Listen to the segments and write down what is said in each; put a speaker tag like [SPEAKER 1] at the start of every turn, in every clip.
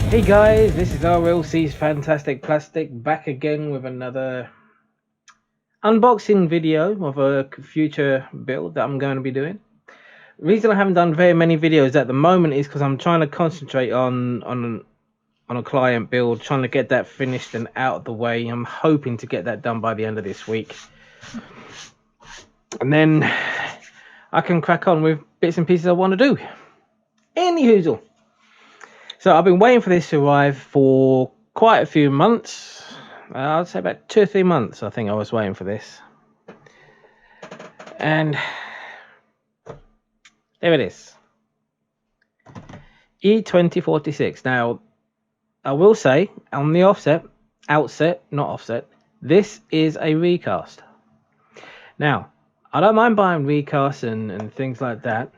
[SPEAKER 1] Hey guys, this is RLC's Fantastic Plastic back again with another unboxing video of a future build that I'm going to be doing. The reason I haven't done very many videos at the moment is because I'm trying to concentrate on a client build, trying to get that finished and out of the way. I'm hoping to get that done by the end of this week, and then I can crack on with bits and pieces I want to do. Anyhoozle. So I've been waiting for this to arrive for quite a few months. I'd say about 2 or 3 months. I think I was waiting for this, and there it is. E2046. Now, I will say on the outset, not offset, this is a recast. Now, I don't mind buying recasts and things like that,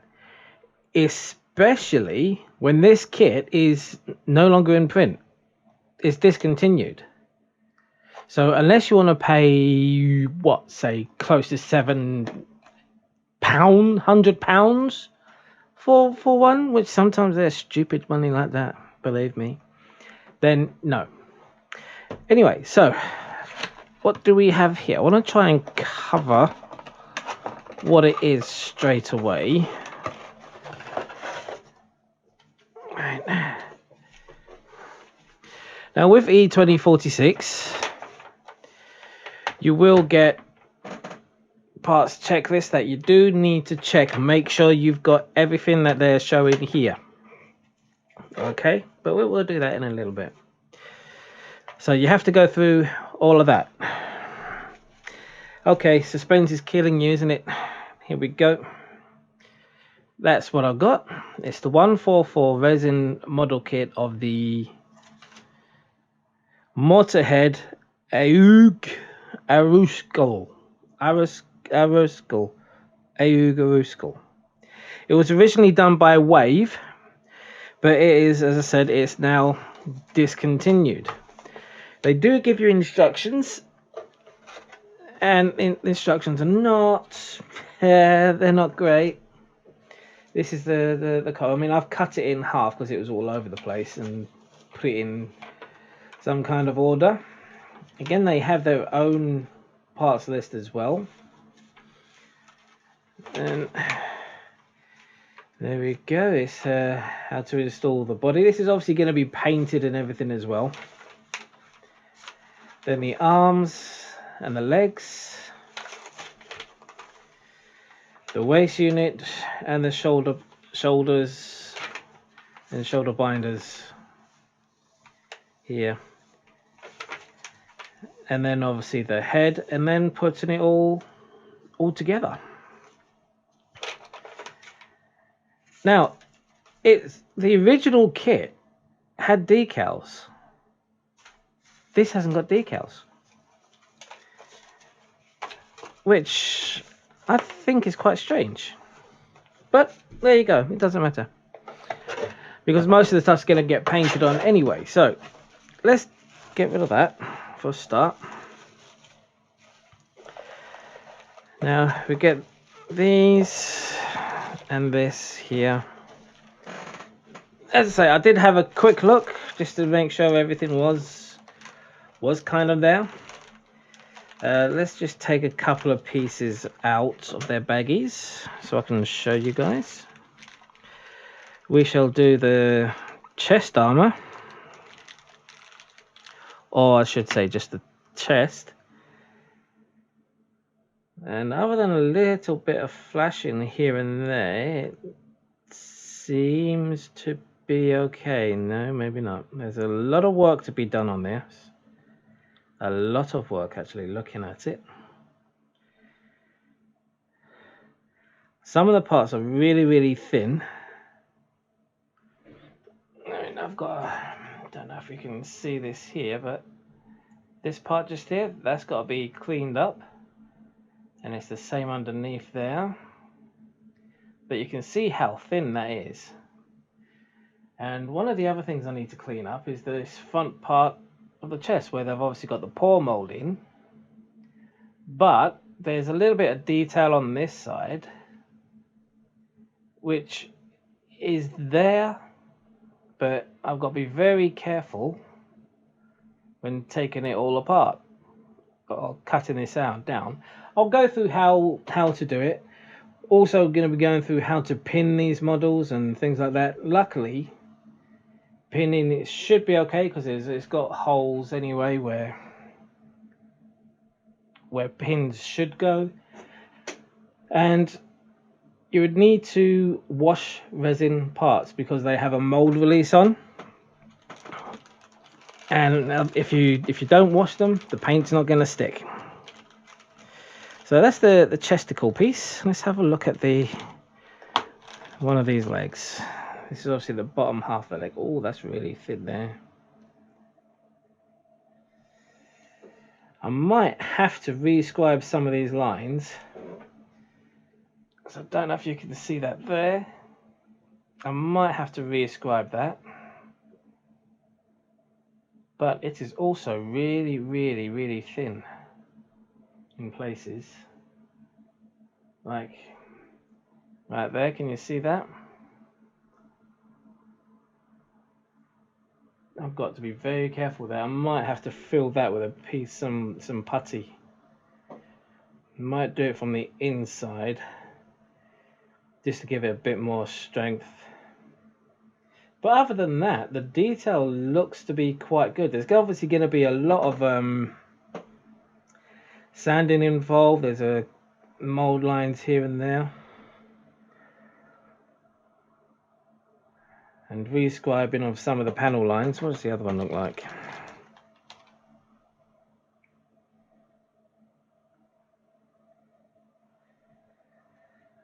[SPEAKER 1] especially when this kit is no longer in print. It's discontinued. So unless you want to pay, what, say, close to £7, £100 for one, which sometimes they're stupid money like that, believe me, then no. Anyway, so what do we have here? I want to try and cover what it is straight away. Right. Now with E2046, you will get parts checklist that you do need to check and make sure you've got everything that they're showing here. Okay, but we'll do that in a little bit. So you have to go through all of that. Okay, suspense is killing you, isn't it? Here we go. That's what I've got. It's the 144 resin model kit of the Mortar head Auge Arusqul Arusqul. It was originally done by Wave, but it is, as I said, it's now discontinued. They do give you instructions, and instructions are not, they're not great. This is the code. I mean, I've cut it in half because it was all over the place and put it in some kind of order. Again, they have their own parts list as well. And there we go. It's how to install the body. This is obviously going to be painted and everything as well. Then the arms and the legs, the waist unit, and the shoulders and shoulder binders here. And then obviously the head, and then putting it all together. Now, it's the original kit had decals. This hasn't got decals, which I think is quite strange. But there you go, it doesn't matter, because most of the stuff's going to get painted on anyway. So let's get rid of that for a start. Now we get these and this here. As I say, I did have a quick look just to make sure everything was kind of there. Let's just take a couple of pieces out of their baggies so I can show you guys. We shall do the chest armor, or I should say just the chest. And other than a little bit of flashing here and there, it seems to be okay. No, maybe not. There's a lot of work to be done on this. A lot of work, actually, looking at it. Some of the parts are really, really thin. I mean, I've got, I don't know if you can see this here, but this part just here, that's got to be cleaned up. And it's the same underneath there. But you can see how thin that is. And one of the other things I need to clean up is this front part of the chest, where they've obviously got the paw molding, but there's a little bit of detail on this side which is there but I've got to be very careful when taking it all apart or cutting this out down. I'll go through how to do it. Also going to be going through how to pin these models and things like that. Luckily, pinning it should be okay because it's got holes anyway where pins should go. And you would need to wash resin parts because they have a mold release on. And if you don't wash them, the paint's not going to stick. So that's the chesticle piece. Let's have a look at one of these legs. This is obviously the bottom half of the leg. Oh, that's really thin there. I might have to re-scribe some of these lines. So I don't know if you can see that there. I might have to re-scribe that. But it is also really, really, really thin in places. Like right there, can you see that? I've got to be very careful there. I might have to fill that with a piece, some putty. Might do it from the inside, just to give it a bit more strength. But other than that, the detail looks to be quite good. There's obviously going to be a lot of sanding involved. There's a mold lines here and there. And re-scribing of some of the panel lines. What does the other one look like?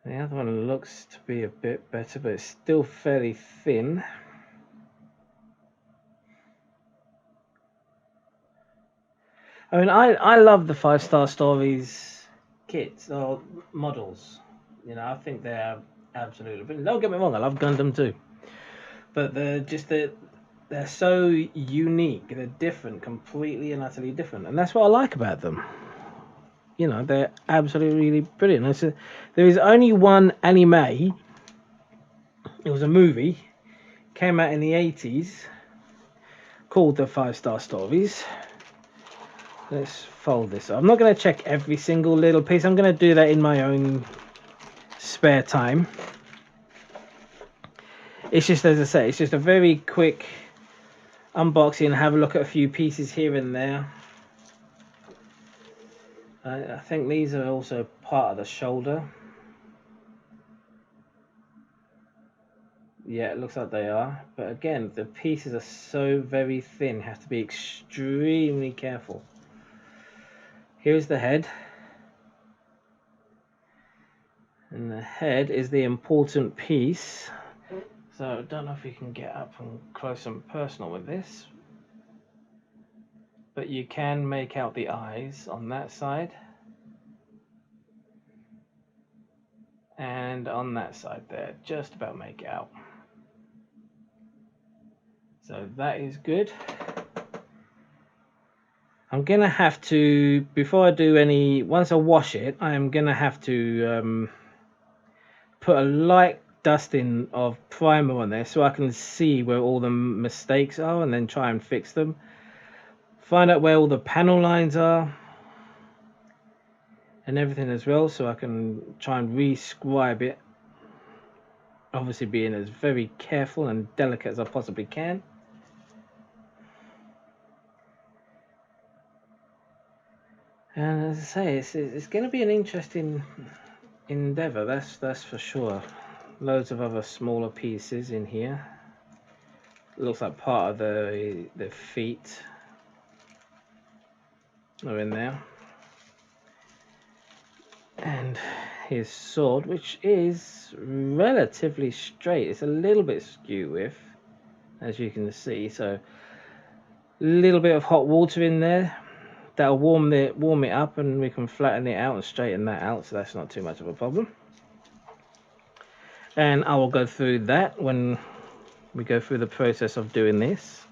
[SPEAKER 1] The other one looks to be a bit better, but it's still fairly thin. I mean, I love the 5-Star Stories kits or models. You know, I think they're absolutely brilliant. Don't get me wrong, I love Gundam too. But they're so unique. They're different, completely and utterly different, and that's what I like about them. You know, they're absolutely really brilliant. There is only one anime. It was a movie, came out in the 80s, called the 5-Star Stories. Let's fold this up. I'm not going to check every single little piece. I'm going to do that in my own spare time. It's just, as I say, it's just a very quick unboxing. Have a look at a few pieces here and there. I think these are also part of the shoulder. Yeah, it looks like they are. But again, the pieces are so very thin. You have to be extremely careful. Here's the head. And the head is the important piece. So I don't know if you can get up and close and personal with this. But you can make out the eyes on that side. And on that side there, just about make it out. So that is good. I'm gonna have to, before I do any, once I wash it, I'm gonna have to put a light dusting of primer on there so I can see where all the mistakes are and then try and fix them. Find out where all the panel lines are and everything as well, so I can try and re-scribe it. Obviously being as very careful and delicate as I possibly can. And as I say, it's going to be an interesting endeavour, that's for sure. Loads of other smaller pieces in here. Looks like part of the feet are in there. And his sword, which is relatively straight. It's a little bit skew with, as you can see. So a little bit of hot water in there. That'll warm it up, and we can flatten it out and straighten that out, so that's not too much of a problem. And I will go through that when we go through the process of doing this.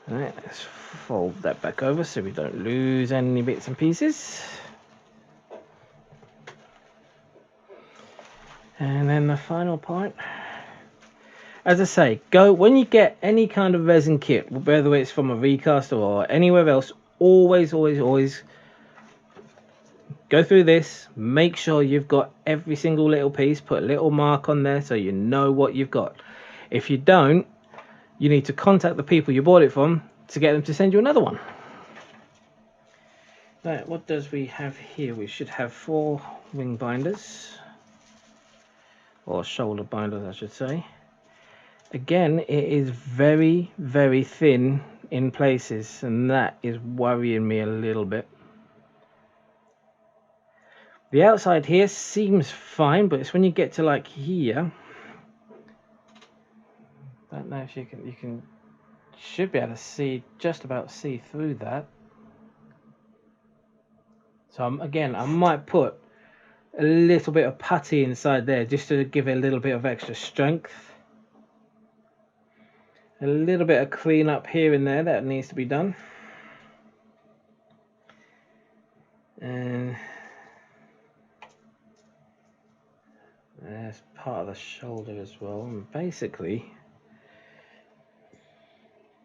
[SPEAKER 1] Alright, let's fold that back over so we don't lose any bits and pieces. And then the final part. As I say, go when you get any kind of resin kit, whether it's from a recast or anywhere else, always go through this. Make sure you've got every single little piece. Put a little mark on there so you know what you've got. If you don't, you need to contact the people you bought it from to get them to send you another one. Right, what does we have here? We should have 4 wing binders, or shoulder binders I should say. Again, it is very thin in places, and that is worrying me a little bit. The outside here seems fine, but it's when you get to like here, don't know if you should be able to see, just about see through that. So again, I might put a little bit of putty inside there just to give it a little bit of extra strength. A little bit of clean up here and there that needs to be done. And there's part of the shoulder as well. And basically,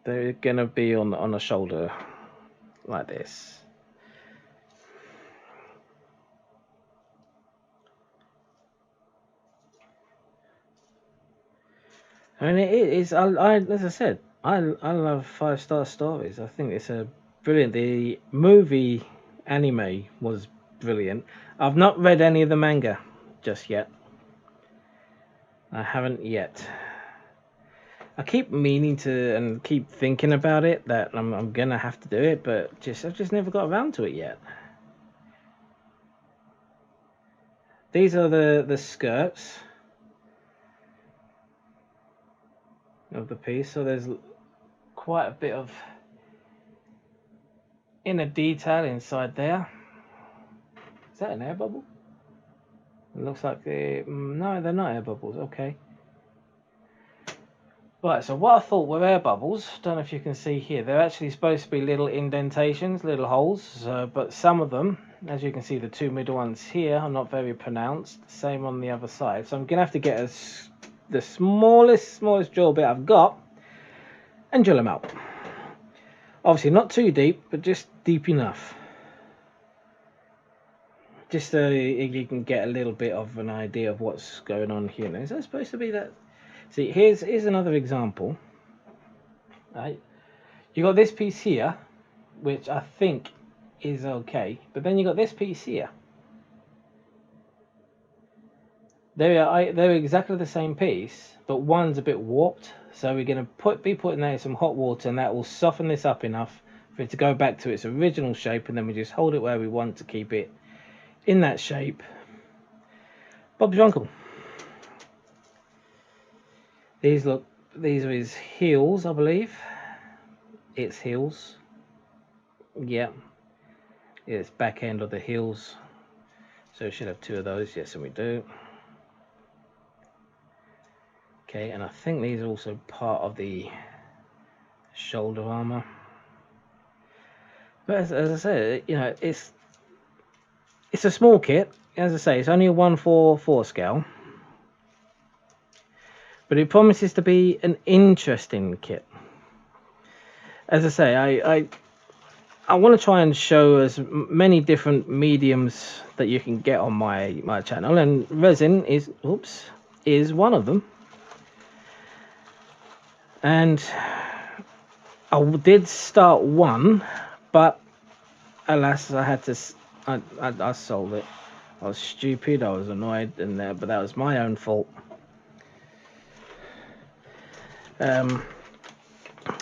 [SPEAKER 1] they're gonna be on the shoulder like this. I mean, it is. As I said, I love 5-star stories. I think it's a brilliant. The movie anime was brilliant. I've not read any of the manga just yet. I haven't yet. I keep meaning to and keep thinking about it, that I'm gonna have to do it, but I've just never got around to it yet. These are the skirts of the piece, so there's quite a bit of inner detail inside there. Is that an air bubble? It looks like no, they're not air bubbles. Okay. Right, so what I thought were air bubbles, don't know if you can see here, they're actually supposed to be little indentations, little holes, but some of them, as you can see, the 2 middle ones here are not very pronounced. Same on the other side, so I'm gonna have to get the smallest drill bit I've got and drill them out. Obviously not too deep, but just deep enough, just so you can get a little bit of an idea of what's going on here. Now, is that supposed to be that? See, here's another example. Right, you got this piece here, which I think is okay, but then you got this piece here. They're exactly the same piece, but one's a bit warped. So we're going to be putting that in some hot water, and that will soften this up enough for it to go back to its original shape, and then we just hold it where we want to keep it in that shape. Bob's your uncle. These are his heels, I believe. It's heels. Yeah. It's back end of the heels. So we should have 2 of those. Yes, and we do. Okay, and I think these are also part of the shoulder armor. But as I said, you know, it's a small kit. As I say, it's only a 1/4 scale, but it promises to be an interesting kit. As I say, I want to try and show as many different mediums that you can get on my channel, and resin is one of them. And I did start one, but alas, I sold it. I was stupid, I was annoyed, but that was my own fault. I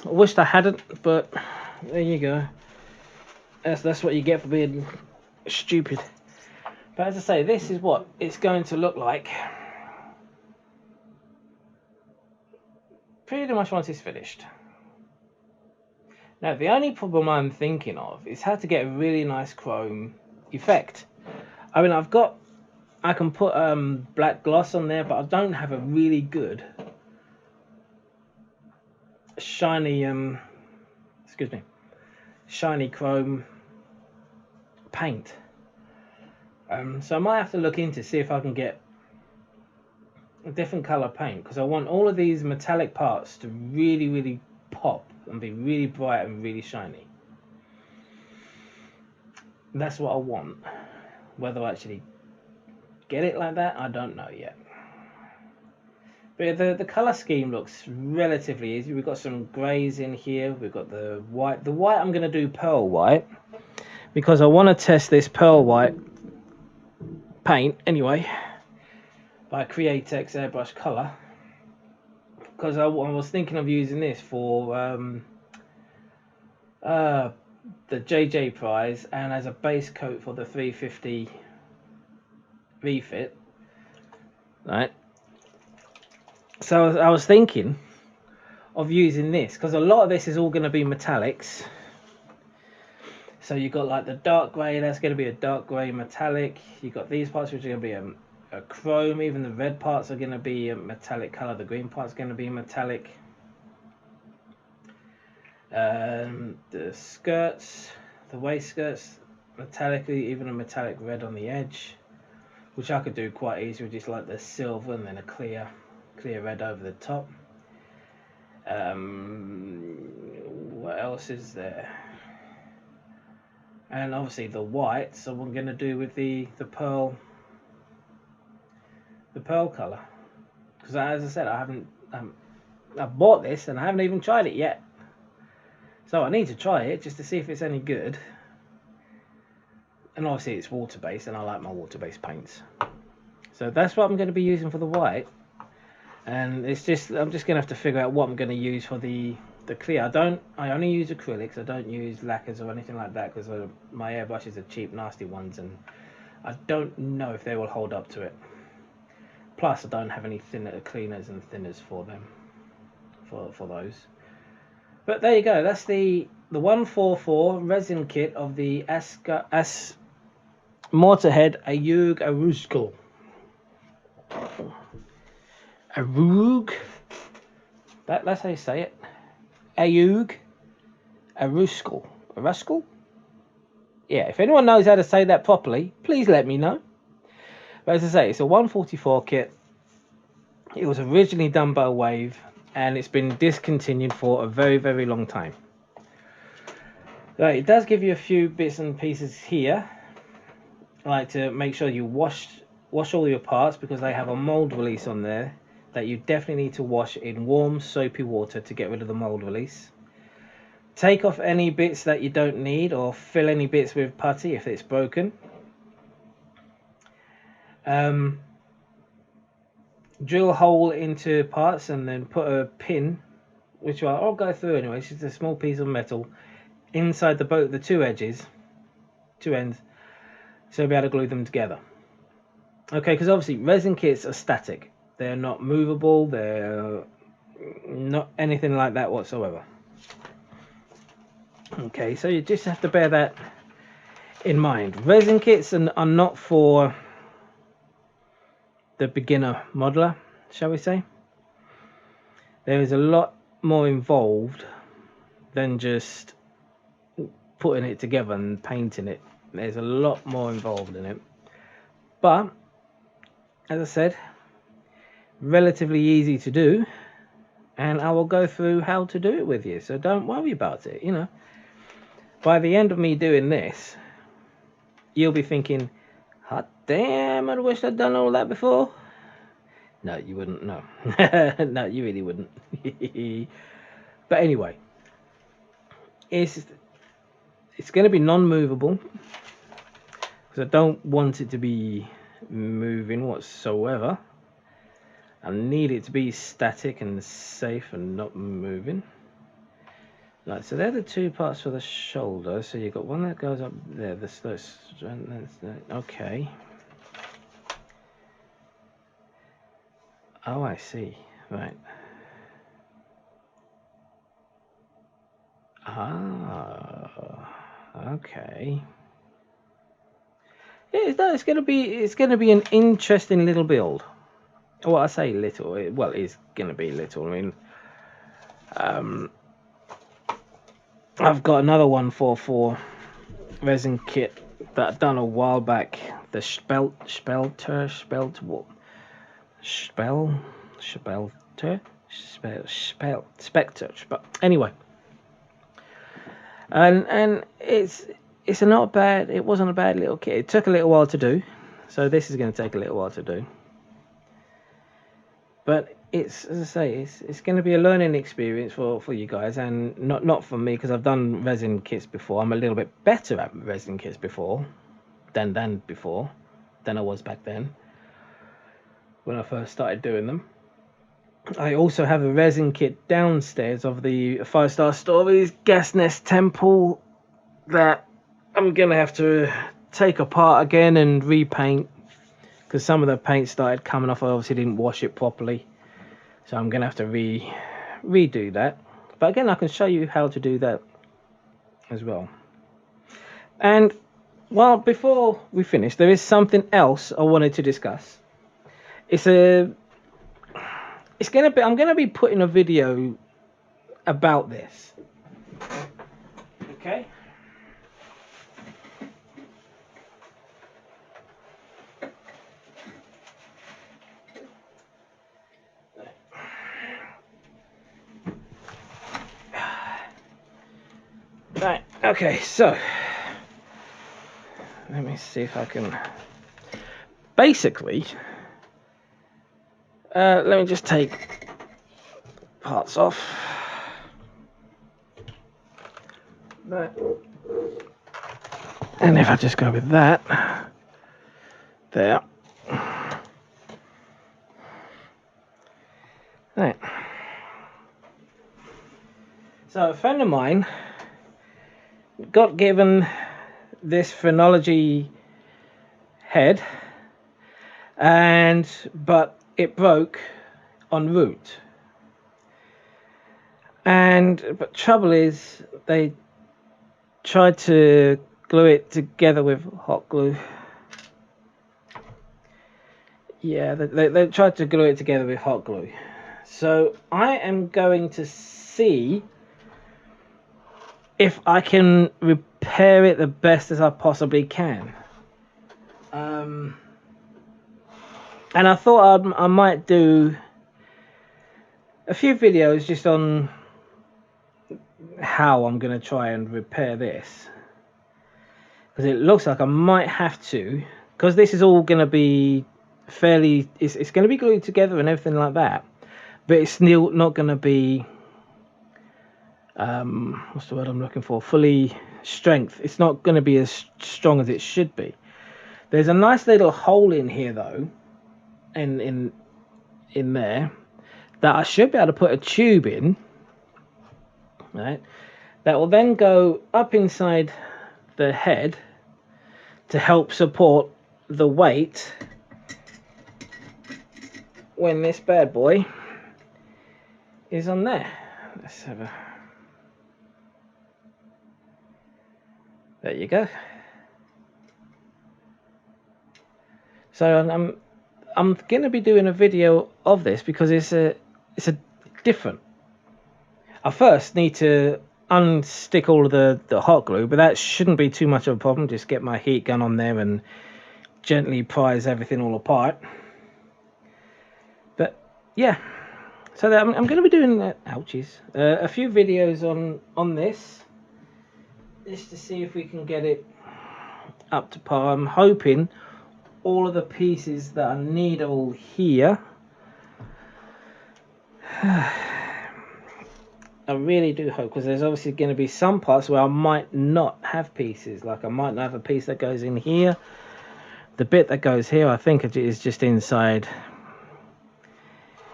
[SPEAKER 1] wished I hadn't, but there you go. That's what you get for being stupid. But as I say, this is what it's going to look like pretty much once it's finished. Now, the only problem I'm thinking of is how to get a really nice chrome effect. I mean, I can put black gloss on there, but I don't have a really good shiny shiny chrome paint. So I might have to look into see if I can get a different color paint, because I want all of these metallic parts to really pop and be really bright and really shiny. That's what I want. Whether I actually get it like that, I don't know yet. But the color scheme looks relatively easy. We've got some greys in here. We've got the white. The white I'm going to do pearl white, because I want to test this pearl white paint anyway by Createx airbrush color, because I was thinking of using this for the JJ prize and as a base coat for the 350 refit, right? So I was thinking of using this, because a lot of this is all going to be metallics. So you've got like the dark grey, that's going to be a dark grey metallic. You've got these parts which are going to be a chrome. Even the red parts are going to be a metallic colour. The green part's going to be metallic. The skirts, the waist skirts, metallic, even a metallic red on the edge, which I could do quite easy with just like the silver and then a clear red over the top. What else is there? And obviously the white, so what I'm going to do with the pearl colour, because as I said, I bought this and I haven't even tried it yet, so I need to try it just to see if it's any good. And obviously it's water based, and I like my water based paints, so that's what I'm going to be using for the white. And I'm just going to have to figure out what I'm going to use for the clear. I only use acrylics. I don't use lacquers or anything like that, because my airbrushes are cheap, nasty ones, and I don't know if they will hold up to it. Plus, I don't have any cleaners and thinners for them, for those. But there you go. That's the 144 resin kit of the FSS Mortar head Auge Arusqul. That's how you say it. Auge Arusqul. Yeah, if anyone knows how to say that properly, please let me know. But as I say, it's a 144 kit. It was originally done by Wave, and it's been discontinued for a very long time. Right, it does give you a few bits and pieces here. I like to make sure you wash all your parts, because they have a mold release on there that you definitely need to wash in warm soapy water to get rid of the mold release. Take off any bits that you don't need, or fill any bits with putty if it's broken. Drill a hole into parts and then put a pin, which I'll go through anyway. It's just a small piece of metal inside the two ends, so you'll be able to glue them together. Okay, because obviously resin kits are static. They're not movable. They're not anything like that whatsoever. Okay, so you just have to bear that in mind. Resin kits are not for the beginner modeler, shall we say. There is a lot more involved than just putting it together and painting it. There's a lot more involved in it. But, as I said, relatively easy to do. And I will go through how to do it with you. So don't worry about it, you know. By the end of me doing this, you'll be thinking, hot damn, I wish I'd done all that before. No, you wouldn't, no. No, you really wouldn't. But anyway, it's going to be non-movable, because I don't want it to be moving whatsoever. I need it to be static and safe and not moving. Right, so they're the two parts for the shoulder. So you've got one that goes up there. Okay. Oh, I see. Right. Ah. Okay. Yeah, it's going to be an interesting little build. Well, I say little. Well, it's going to be little. I mean, I've got another 144 resin kit that I've done a while back. The Spelt Spectre. But anyway, and it's not bad. It wasn't a bad little kit. It took a little while to do, so this is going to take a little while to do. But it's, as I say, it's going to be a learning experience for you guys, and not for me, because I've done resin kits before. I'm a little bit better at resin kits before than I was back then when I first started doing them. I also have a resin kit downstairs of the 5-Star Stories Gas Nest Temple that I'm gonna have to take apart again and repaint, because some of the paint started coming off. I obviously didn't wash it properly, so I'm gonna have to redo that. But again, I can show you how to do that as well. And well, before we finish, there is something else I wanted to discuss. I'm gonna be putting a video about this. Okay. Right, okay, so let me see if I can basically let me just take parts off. Right. And if I just go with that there. Right. So a friend of mine got given this phrenology head, but it broke en route. But trouble is, they tried to glue it together with hot glue. Yeah, they tried to glue it together with hot glue. So I am going to see if I can repair it the best as I possibly can. And I thought I might do a few videos just on how I'm going to try and repair this, because it looks like I might have to, because this is all going to be fairly, it's going to be glued together and everything like that, but it's still not going to be what's the word I'm looking for, fully strength. It's not going to be as strong as it should be. There's a nice little hole in here though, in there, that I should be able to put a tube in, right, that will then go up inside the head to help support the weight when this bad boy is on there. Let's have a, there you go. So I'm going to be doing a video of this because it's a different. I first need to unstick all of the hot glue, but that shouldn't be too much of a problem. Just get my heat gun on there and gently prise everything all apart. But yeah, so I'm going to be doing a few videos on this, just to see if we can get it up to par. I'm hoping all of the pieces that I need are all here. I really do hope, because there's obviously going to be some parts where I might not have pieces. Like I might not have a piece that goes in here. The bit that goes here, I think it is just inside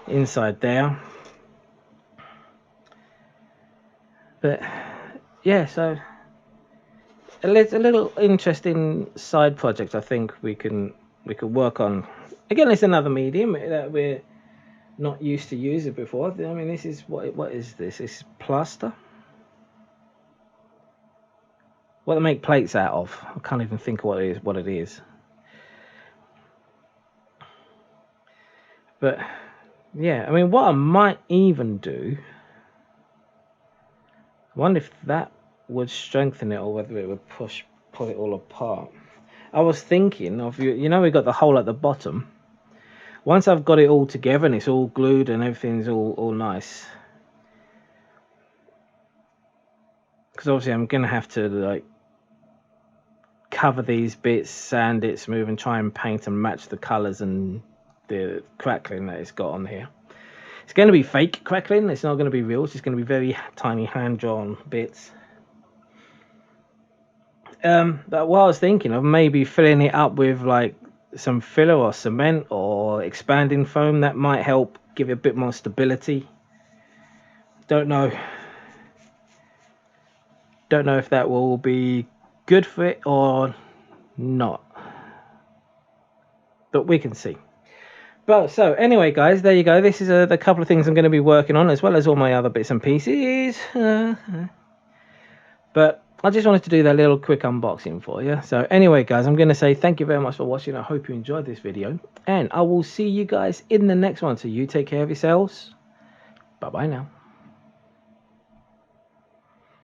[SPEAKER 1] there. But yeah, so a little interesting side project I think we could work on. Again, it's another medium that we're not used to using before. I mean, this is what is this? This is plaster. What they make plates out of? I can't even think of what it is. But yeah, I mean, what I might even do, I wonder if that would strengthen it or whether it would pull it all apart. I was thinking of, you know, we got the hole at the bottom. once I've got it all together and it's all glued and everything's all nice, because obviously I'm gonna have to like cover these bits, sand it smooth, and try and paint and match the colors and the crackling that it's got on here. It's going to be fake crackling, it's not going to be real, it's just going to be very tiny hand-drawn bits. But what I was thinking of, maybe filling it up with like some filler or cement or expanding foam, that might help give it a bit more stability. Don't know if that will be good for it or not, but we can see. But so anyway guys, there you go. This is the couple of things I'm going to be working on, as well as all my other bits and pieces. But I just wanted to do that little quick unboxing for you. So anyway guys, I'm going to say thank you very much for watching. I hope you enjoyed this video, and I will see you guys in the next one. So you take care of yourselves. Bye bye now.